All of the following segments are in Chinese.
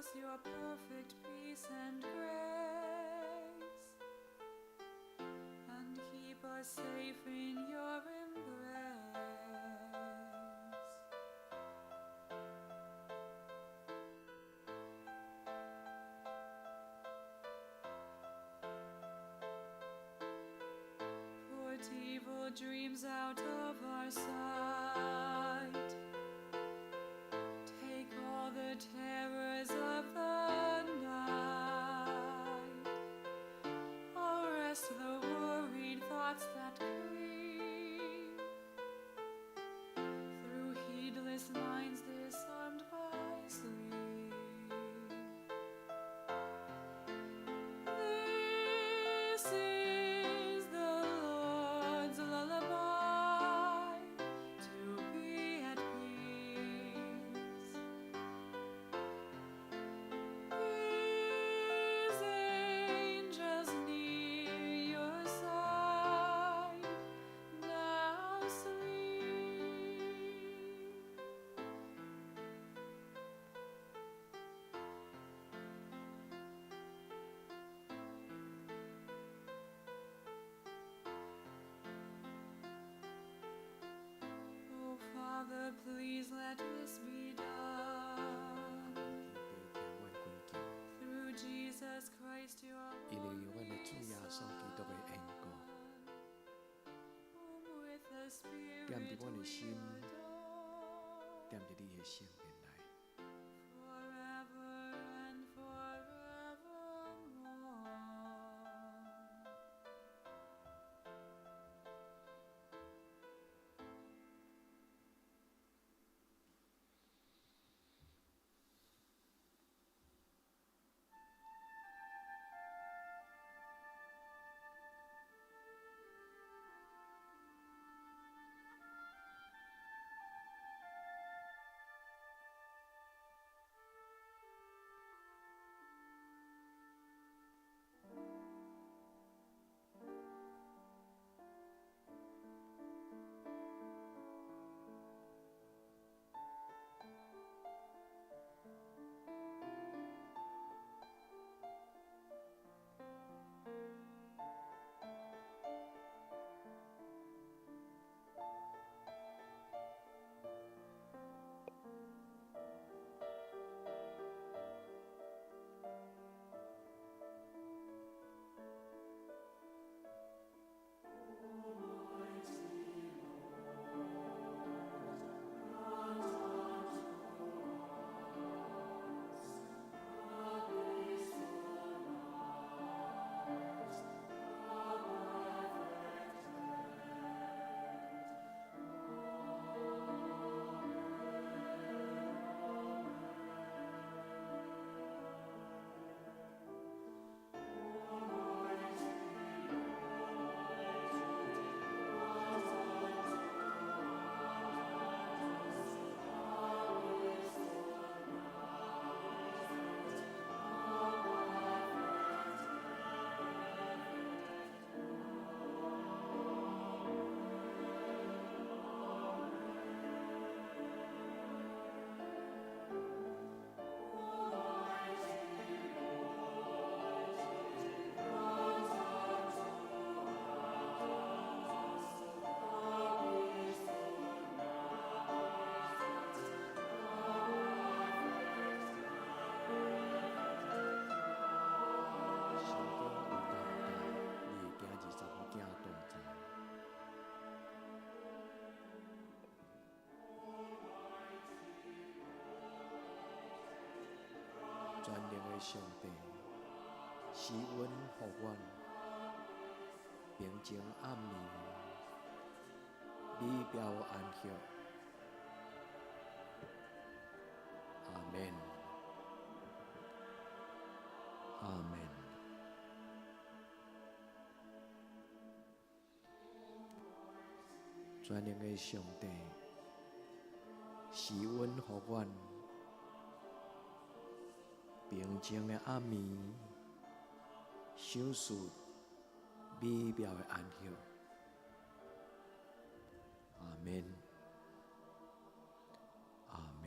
us your perfect peace and grace, and keep us safe in your embrace. Put evil dreams out of our sight. Take all the terrors of the night. Arrest the worried thoughts that creep through heedless minds disarmed by sleep. This is the Lord's lullaby, to be at peace. His angels near your side, now sleep. Oh, Father, please let this be done. Through Jesus Christ, your 因為 only 阮的主耶穌基督的緣故， whom with the 點佇 Spirit 阮的 we 心， adore, 點佇你的聖言內， forever and forevermore.全能的上帝，施恩予阮，平靜暗暝，美妙安息。阿門。阿門。全能的上帝，施恩予阮。平靜的暗暝，享受美妙的安息。阿門，阿門。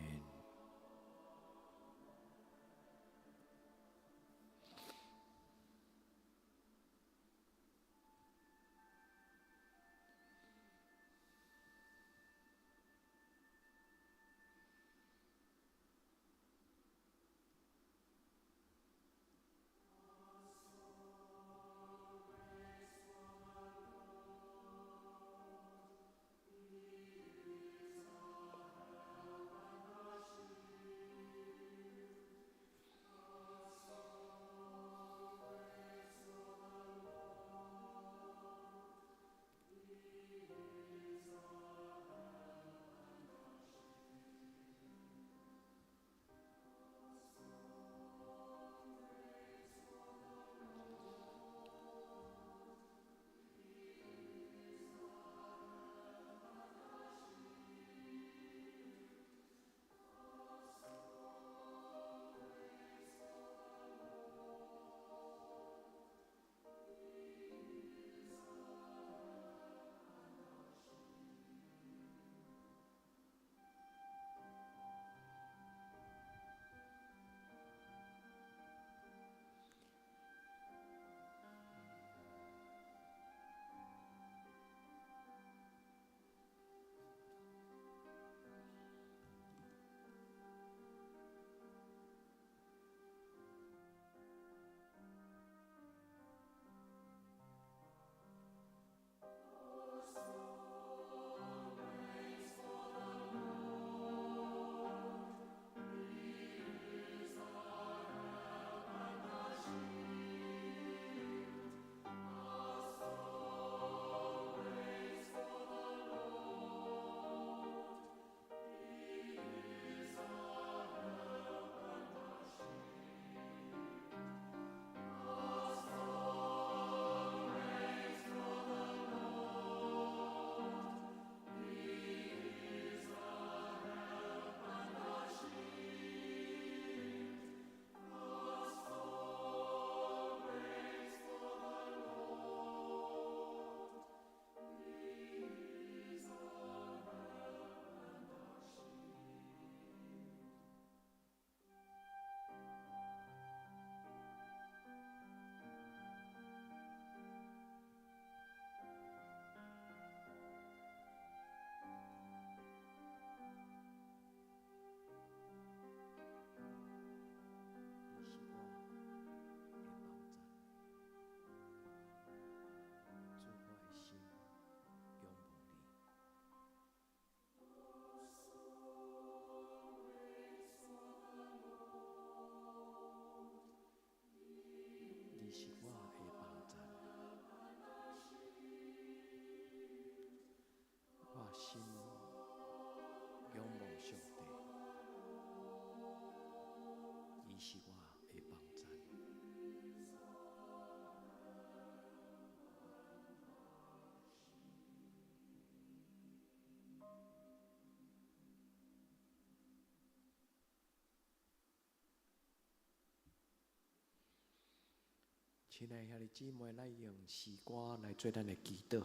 亲爱的兄弟姊妹，咱用诗歌来做咱的祈祷，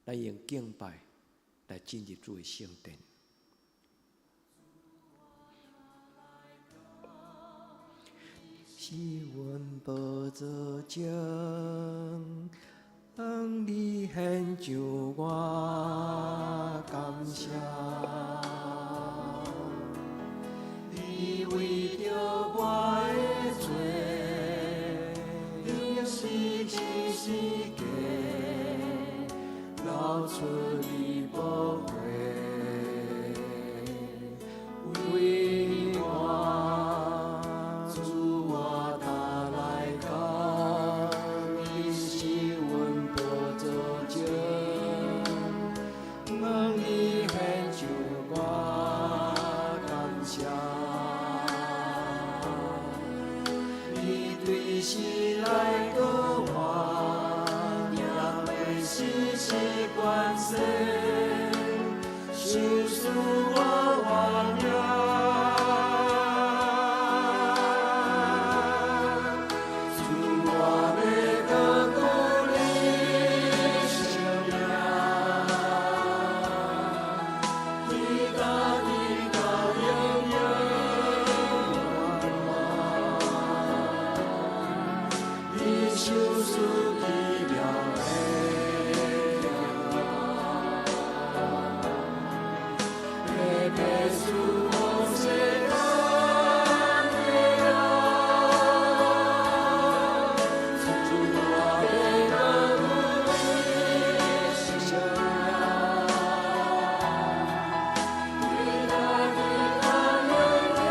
咱用敬拜来进入主的圣殿。是阮宝座前，向你献上我感谢。你为着我的罪，历史之世界，流出你宝血，为我主我他来到，你是阮宝座前，向你献上我感谢。你对世来过我，也为世事关心，受死我原谅。主我要高歌你圣名，你家你高永远，你受死奇妙的耶稣，我是他的主我的高你圣名，你家你高永远。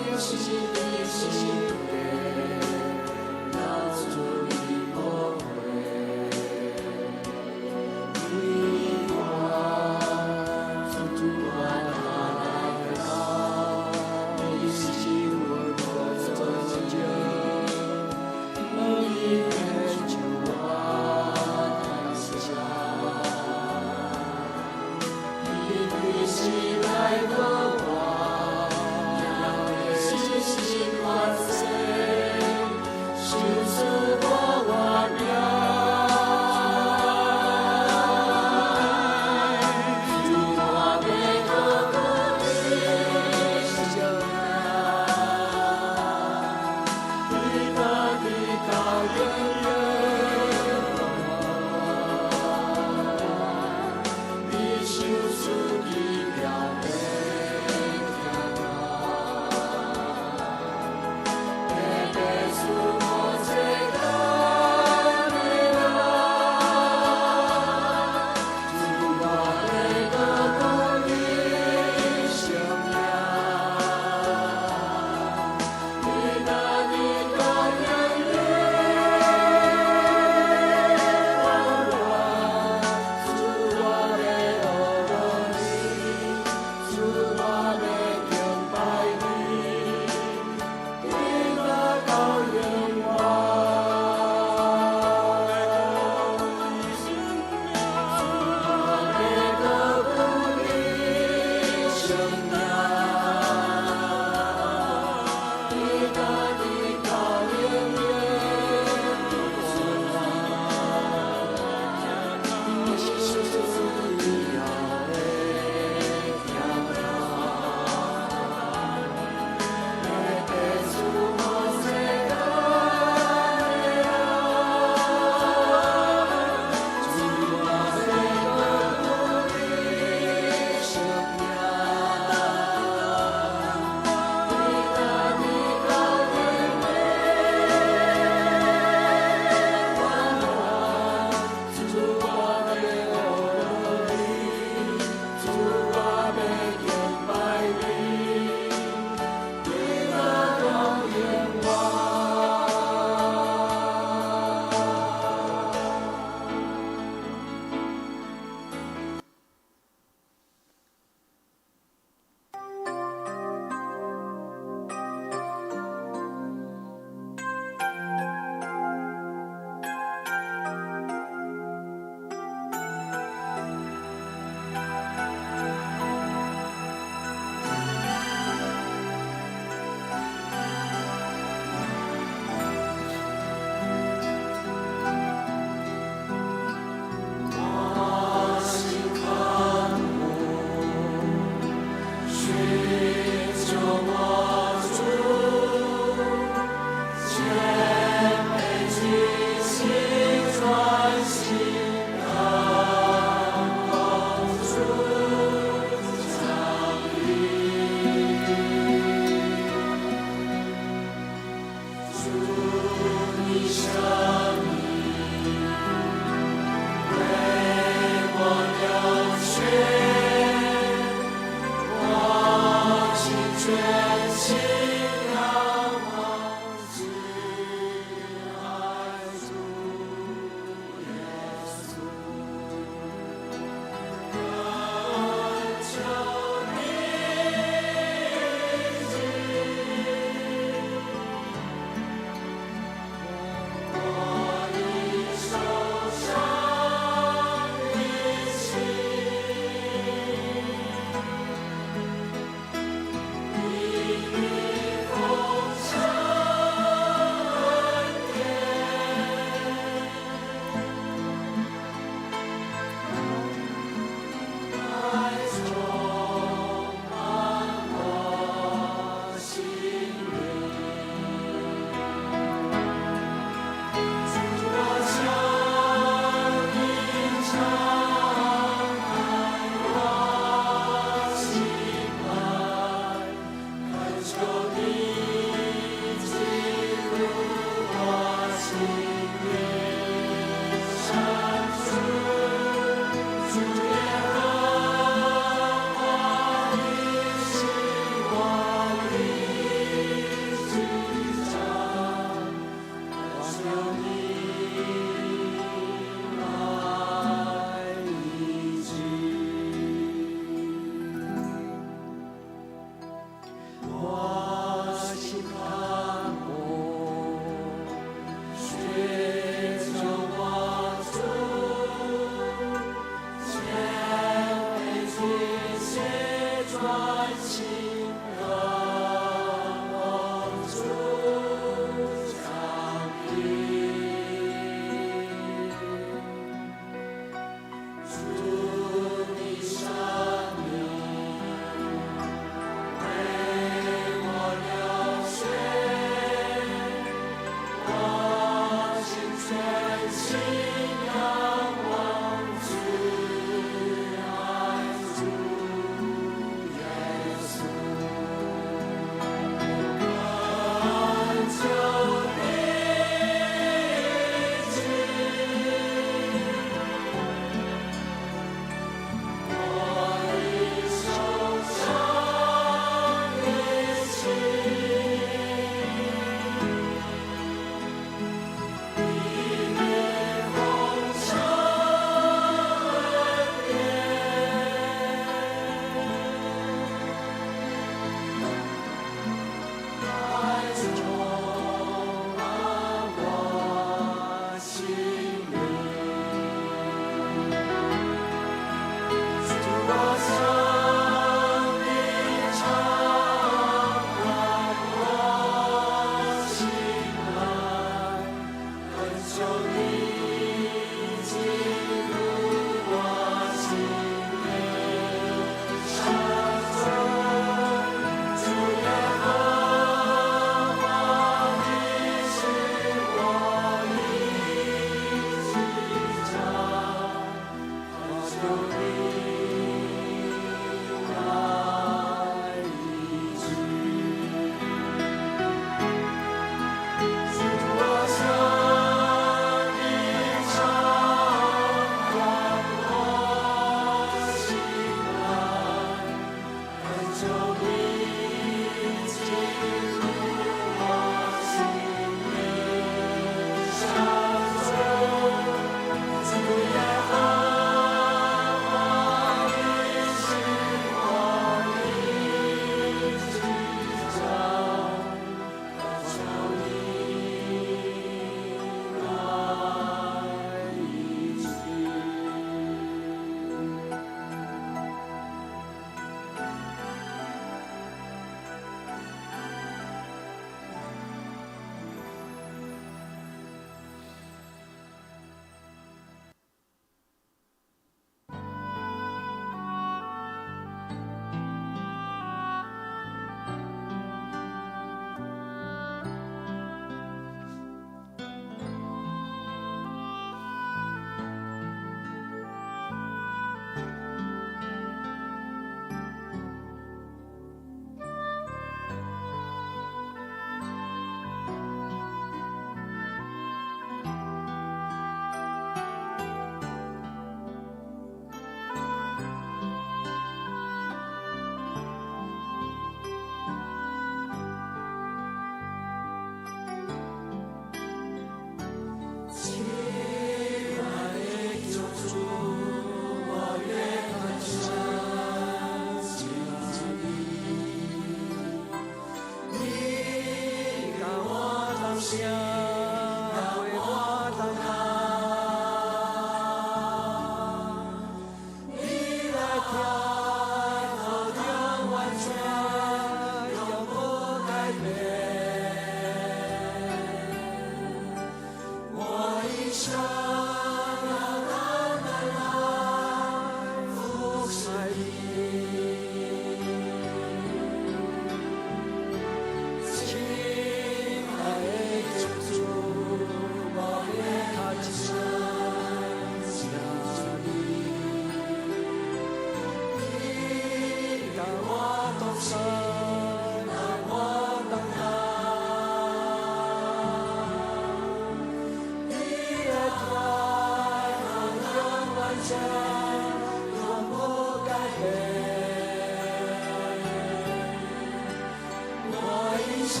我一生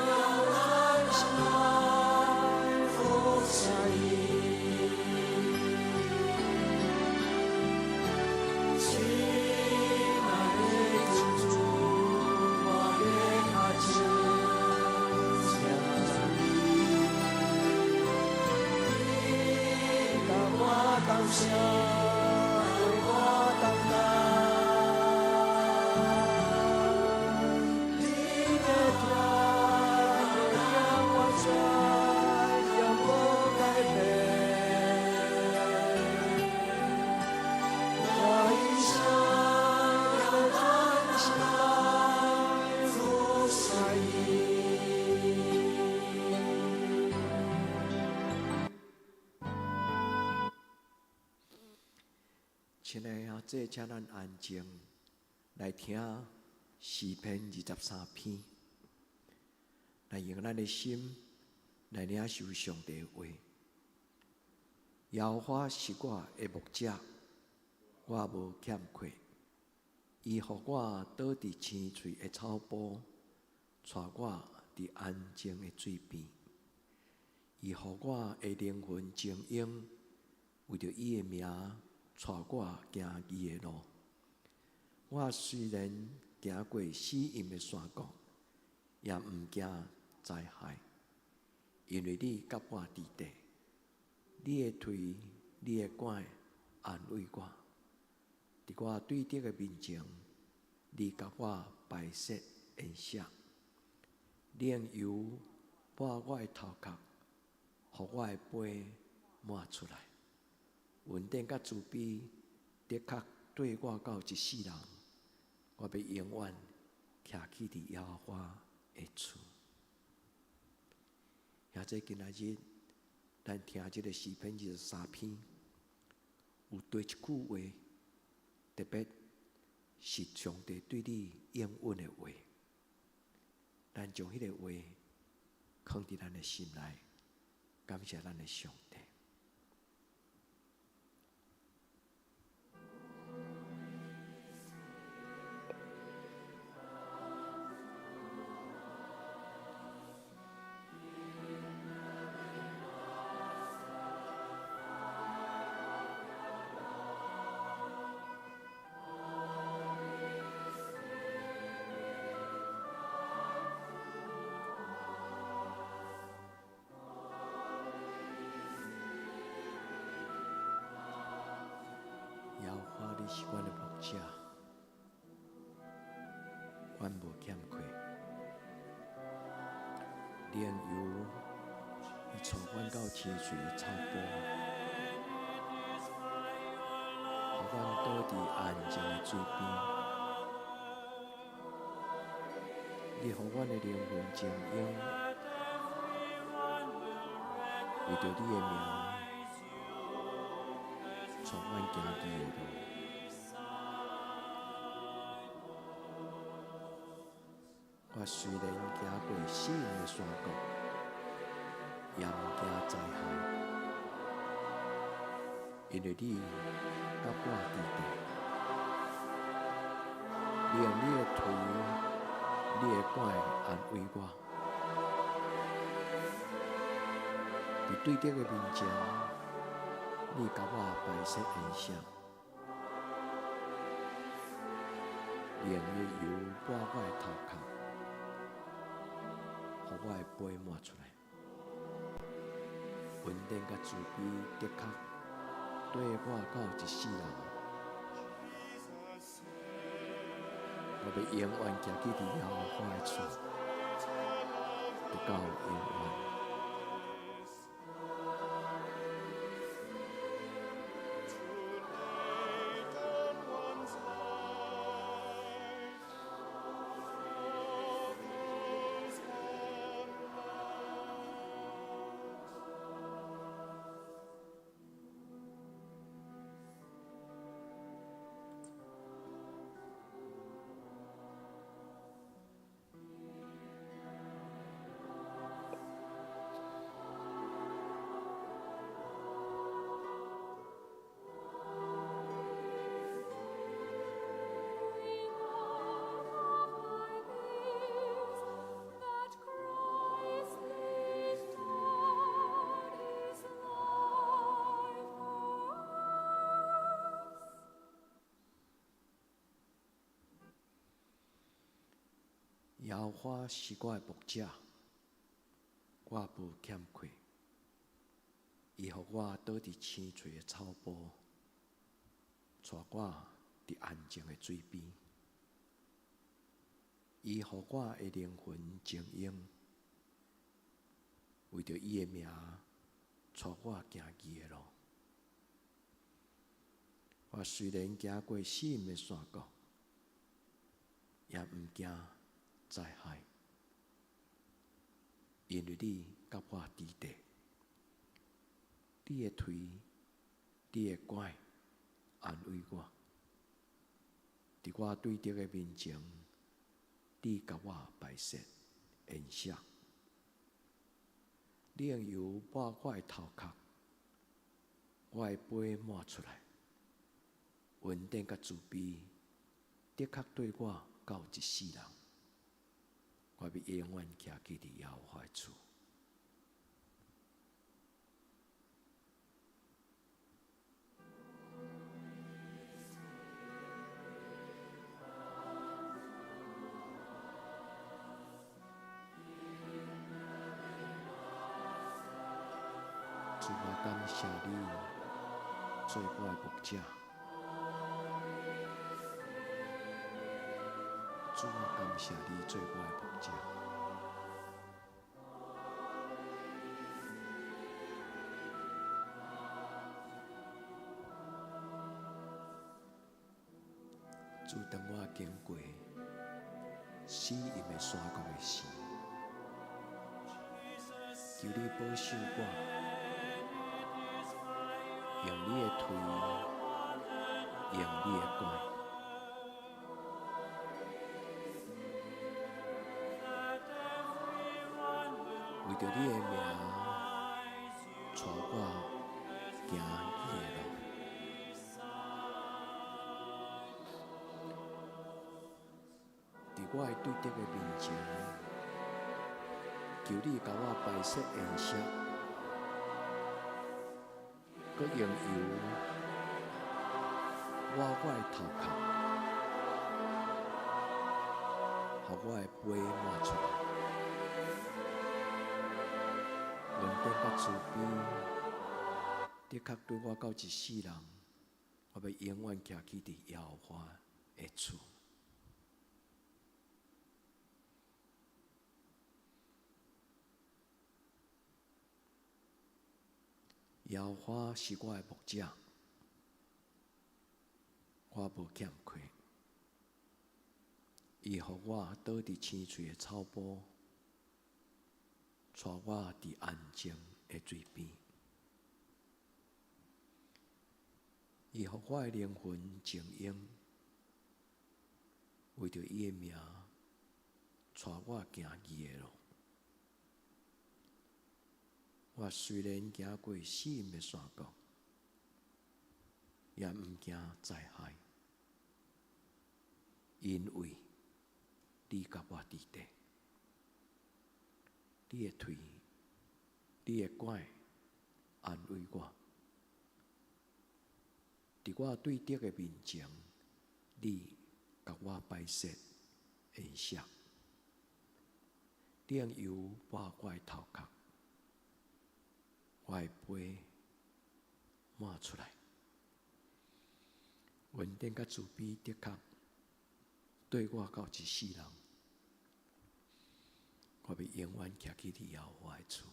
要来向啥为我担当？你的疼会让我转，让我改变。我一生要安详如山影。亲爱的这请咱安静来听诗篇23篇，来用咱的心来领受上帝的话。耶和华是我的牧者，我无欠缺。伊予我倒伫青翠的草坡，带我伫安静的水边。伊予我的灵魂静养，为着伊的名，带我行伊的路。我虽然行过死荫的山谷，也毋惊灾害，因为你甲我伫地。你的腿、你的拐安慰我。伫我对敌的面前，你甲我摆设筵席，冷油抹我的头壳，互我的杯满出来。恩典甲慈悲的确对我到一世人，我要永远徛起伫耶和华的厝。也这今仔日，咱听这个诗篇23篇，有对一句话，特别是上帝对你应允的话，咱将迄个话放伫咱的心内，感谢咱的上帝。耶和华你是阮的牧者，阮无欠缺。冷油伊带阮到青翠的草坡，互阮倒伫安静的水边。你互阮的灵魂静养，为着你的名，带阮行你的路。我虽然行过死荫的山谷，也毋惊灾害，因为你甲我伫地。你用你的腿、你的拐安慰我。伫对敌的面前，你甲我摆设筵席，冷的油抹我的头壳，互我的杯满出来。恩典甲慈悲的确对我到一世人，我要永远徛起伫耶和华的厝，直到永远。耶和华是我的牧者，我无欠缺。伊伊互我倒伫青翠的草坡，带我伫安静的水边。伊互我的灵魂静养，为着伊的名，带我行义的路。我虽然行过死荫的山谷，也毋惊灾害，因为你甲我伫地。你的腿，你的拐，安慰我。伫我对敌的面前，你甲我排泄炎色。你用油抹我的头壳，我的杯满出来。恩典甲慈悲，的确对我到一世人。我要永远徛起伫耶和华的厝。主啊，感谢你做我的牧者。主啊，感谢你做我的牧者。主，当我经过死荫的山谷的时，求你保守我。用你的腿，用你的拐，为着你的名，带我行义的路。伫我的对敌的面前，求你甲我排泄炎色。佮用油抹我的头壳，互我的杯满出来。恩典甲慈悲，的确对我到一世人，我要永远徛起伫耶和华的厝。耶和华是我的牧者，我无欠亏。伊互我倒伫青翠的草坡，带我伫安静的水边。伊互我的灵魂静养，为着伊的名，带我行义的路。我虽然行过死荫的山谷，也毋惊灾害，因为你甲我伫地。你的腿，你的拐，安慰我。伫我对敌的面前，你甲我排泄炎色。你用油抹我的头壳。我的杯满出来，恩典甲慈悲的确对我到一世人，我要永远徛起伫耶和华的厝。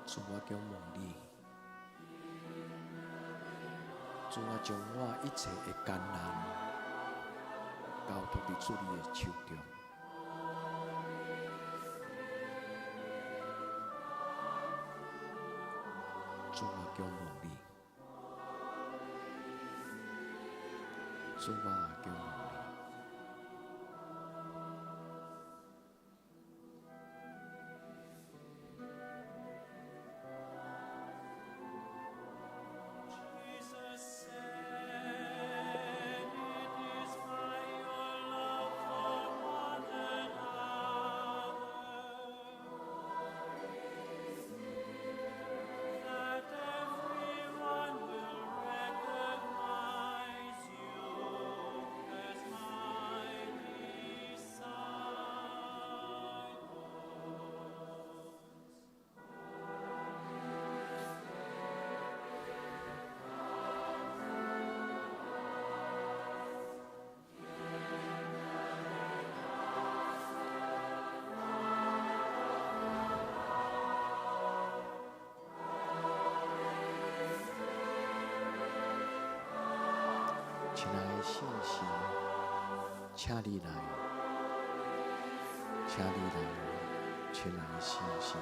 主，我仰望你。主啊，将我一切的艰难交托伫主你的手中。主啊，仰望你。主啊，仰望你。亲爱的信心，请你来，请你来，亲爱的信心。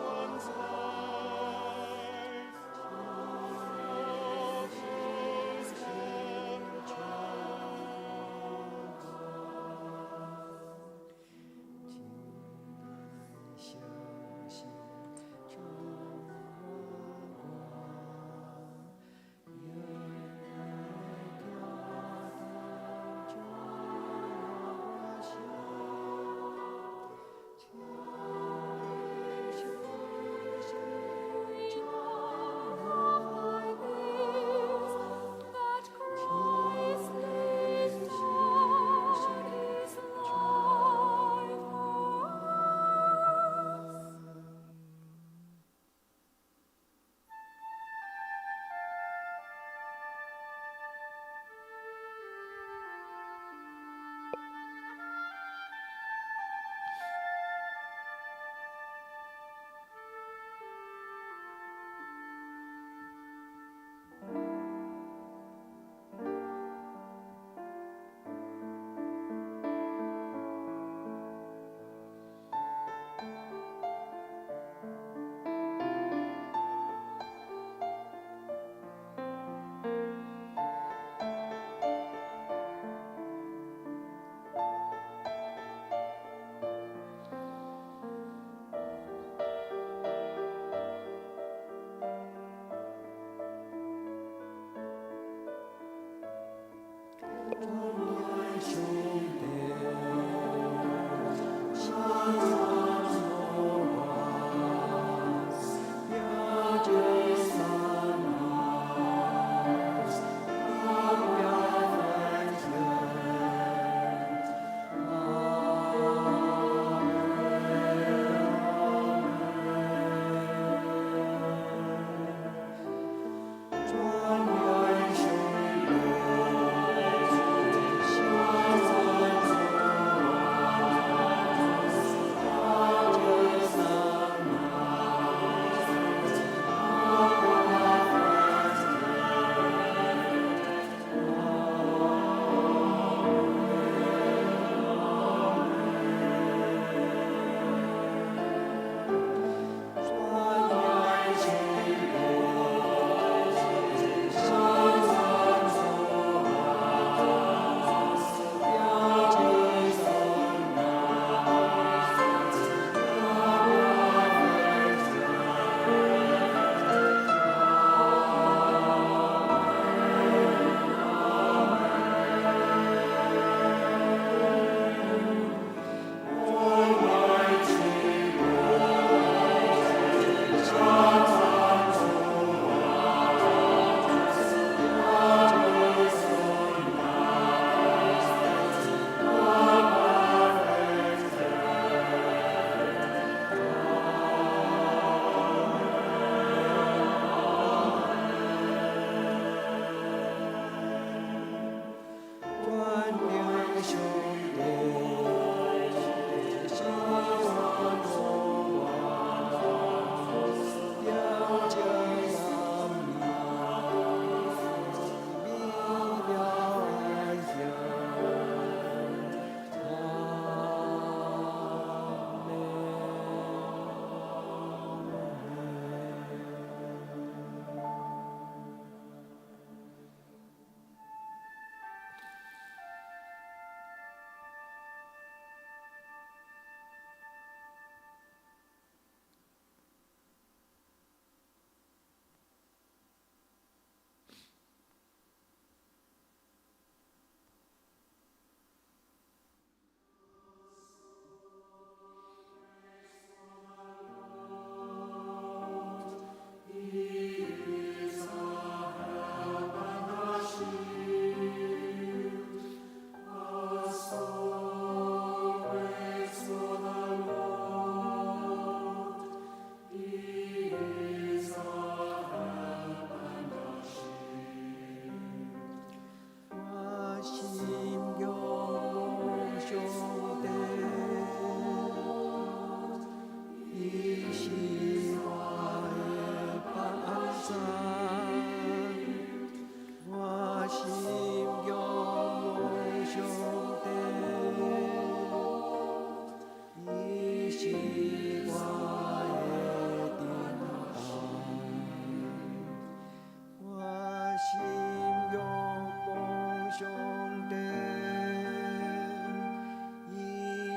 One's life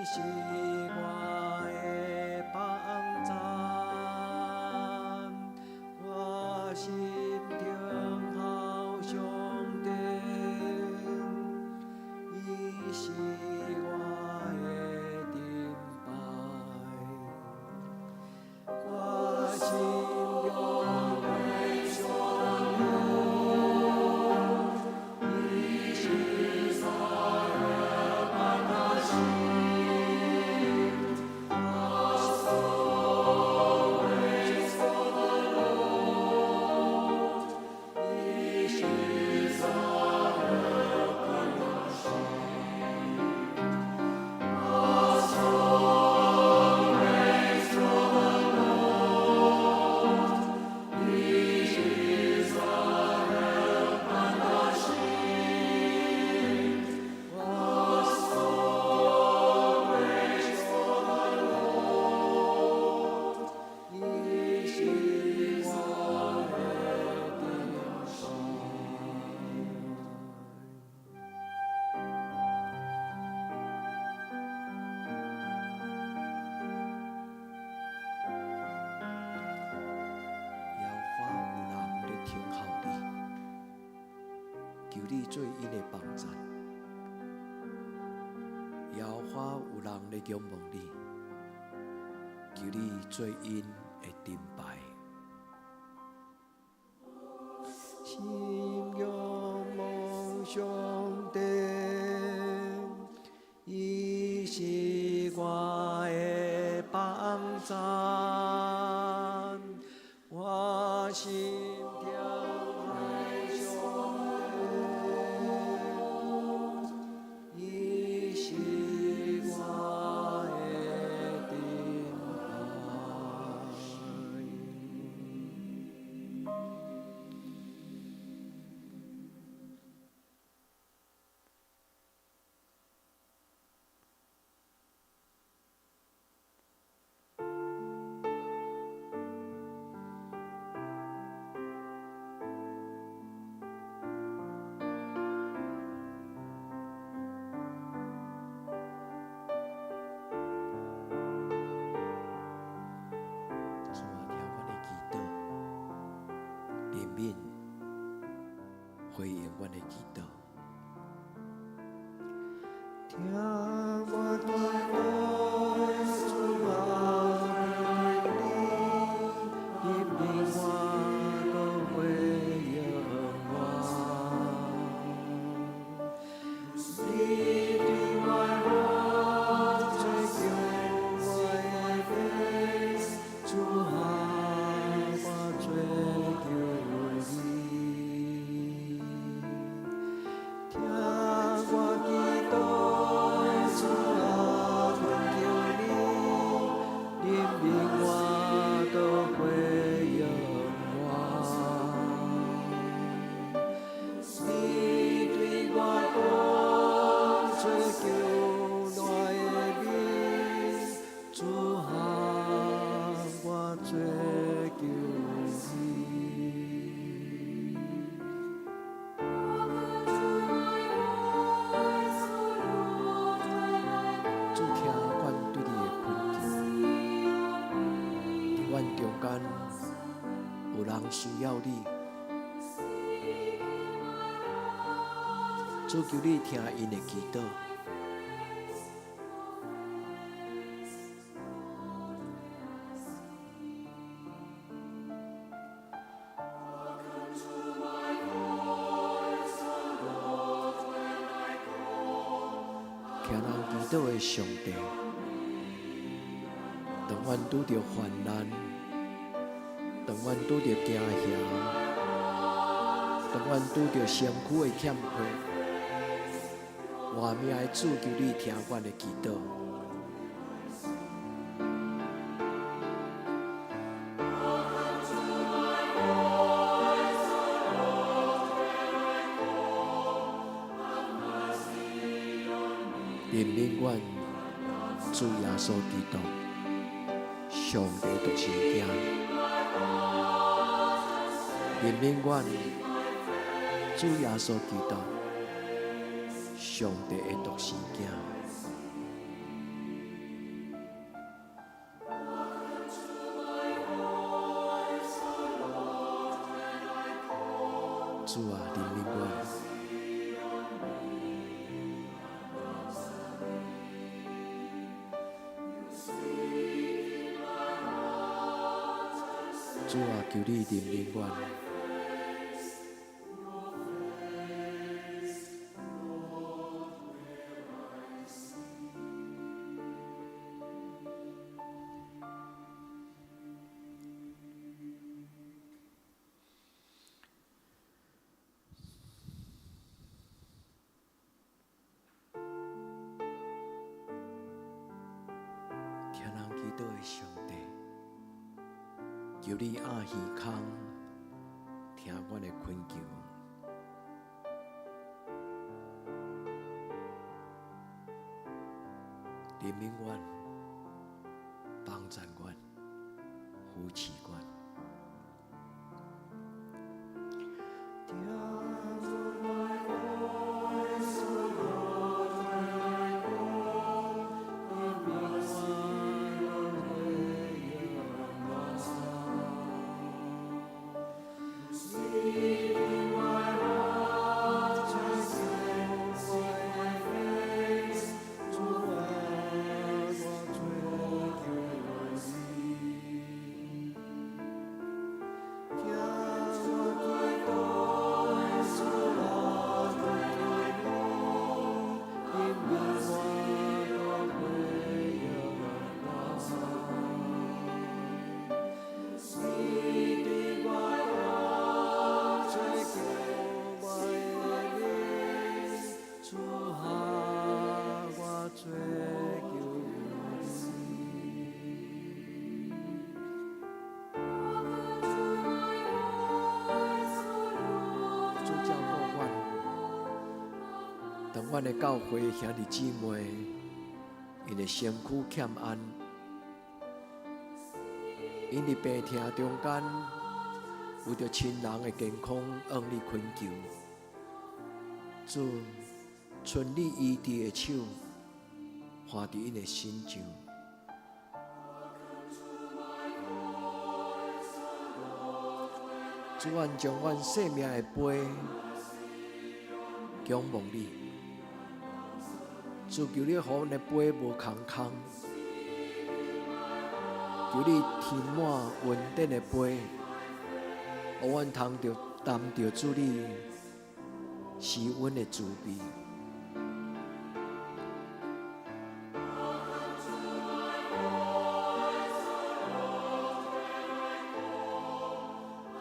是我的帮站，我心中好兄弟，伊是我的顶牌，我心中的兄弟，伊是我的帮站。求你做因的帮助，摇花有人在仰望你，求你做因的顶牌。心仰望上帝，伊是我的帮站，我心中爱上帝，伊是我的顶牌。主啊，听阮的祈祷，怜悯回应阮的祈祷。听我祷告，主啊，怜悯我，搁回应我。你对我好，追求我的主啊，我追求你。听我祈祷，主啊，恳求你怜悯我，搁回应我。你对我讲，追求我的美，主啊，我追求你。主听阮对你的恳求，伫阮中间有人需要你，主求你听因的祈祷。听人祈祷的上帝，当阮拄着患难，当阮拄着惊吓，当阮拄着身躯的欠缺，活命的主求你听阮的祈祷。怜悯阮，主耶稣基督，上帝独生子。怜悯阮，主耶稣基督，上帝的独生子。主啊，怜悯阮。主啊，求你怜悯阮。听人祈祷的上帝，求你按耳孔听阮的恳求，怜悯阮，帮助阮，扶持阮。当阮的教会兄弟姊妹，因的身躯欠安，因伫病痛中间，为着亲人的健康，向你恳求。主，伸你医治的手，放伫因的心上。主，愿将阮生命的杯仰望你。主，求你予阮的杯无空空，求你填满稳定的杯，予阮通着担着主你施恩的慈悲。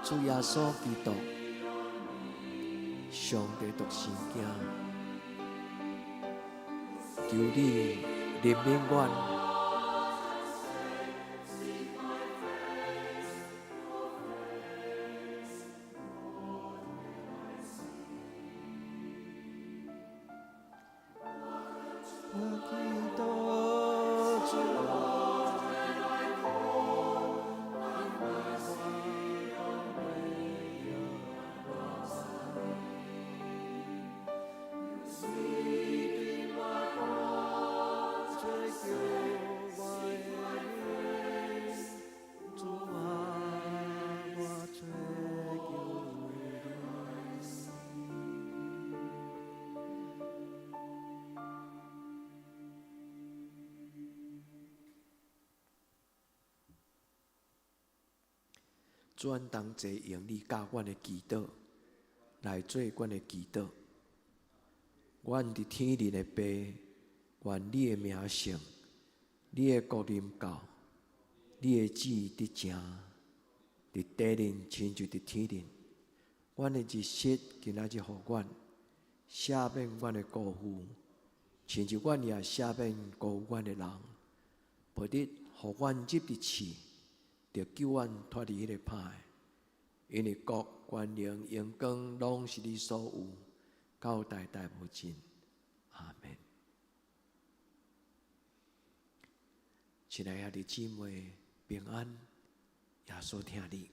主耶稣基督，上帝独生子，求你怜悯阮，主，阮同齐用你教阮的祈祷来做阮的祈祷。阮伫天灵的爸，愿你的名圣，你的国临到，你的旨意伫成，伫地灵亲像伫天灵。阮的日食今仔日予阮，赦免阮的过负，亲像阮也赦免过负阮的人。不得予阮入伫试，着救阮脱离迄个歹。因为国、权能、荣光，拢是你所有，到代代无尽。阿门。亲爱的兄弟姊妹，平安，耶稣听你。